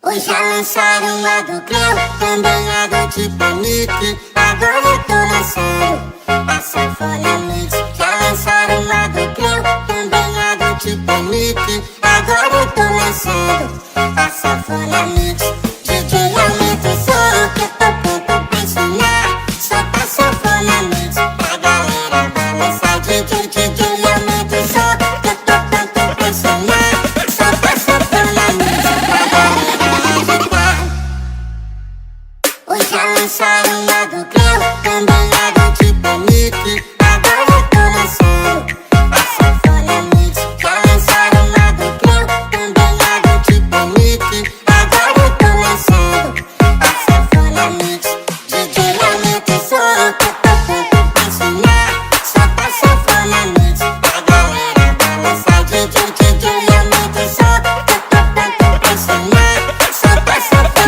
Hoje já lançaram a do Creu, também a do Titanic. Agora eu tô lançando a Sanfonamix. Já lançaram a do Creu, também a do Titanic. Agora eu tô lançando a Sanfonamix. DJ aumenta o som que eu tô pronto pra ensinar. Solta a Sanfonamix, a galera balançar. DJ aumenta o som que eu tô pronto pra ensinar. Solta a Sanfonamix, a galera agitar. Hoje já lançaram a do Creu, também a do Titanic. Agora eu tô lançando a Sanfonamix. Já lançaram a do Creu, também a do Titanic. Agora eu tô lançando a Sanfonamix. DJ aumenta o som que eu tô pronto pra ensinar. Solta a Sanfonamix, a galera balançar. DJ aumenta o som que eu tô pronto pra ensinar. Solta a Sanfonamix.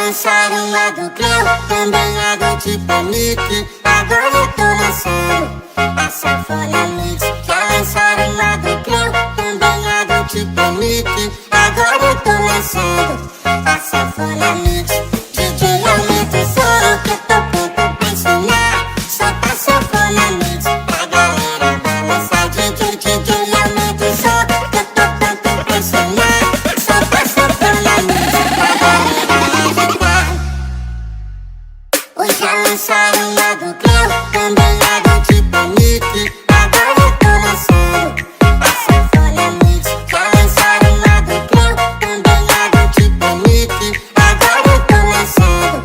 Lançaram a do Creu, também a do Titanic. Agora eu tô lançando a Sanfonamix. Já lançaram a do Creu, também a do Titanic. Agora eu tô lançando a Sanfonamix. DJ aumenta o som que eu tô pronto pra ensinar. Solta a Sanfonamix, a galera balançar. DJ aumenta o som que eu tô pronto pra ensinar. Solta a Sanfonamix, a galera agitar. Hoje já lançaram a do Creu, também a do Titanic. Agora eu tô lançando a Sanfonamix. Já lançaram a do Creu, também a do Titanic. Agora eu tô lançando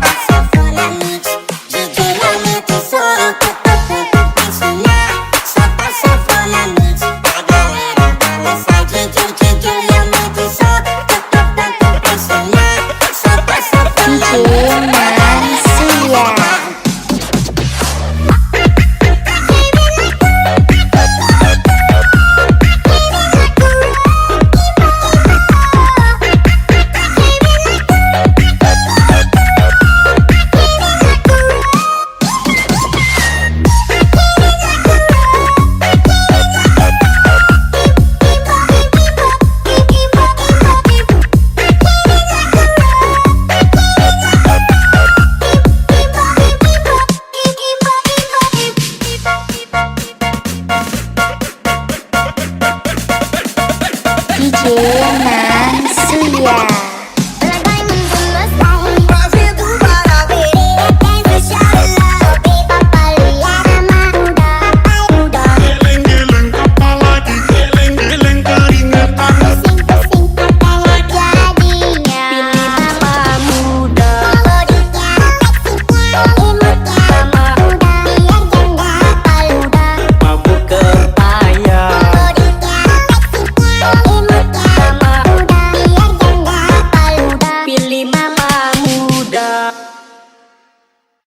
a Sanfonamix. DJ aumenta o som que eu tô pronto pra ensinar. Solta a Sanfonamix, a galera balançar. DJ aumenta o som que eu tô pronto pra ensinar. Solta a Sanfonamix. DJ Mansuya.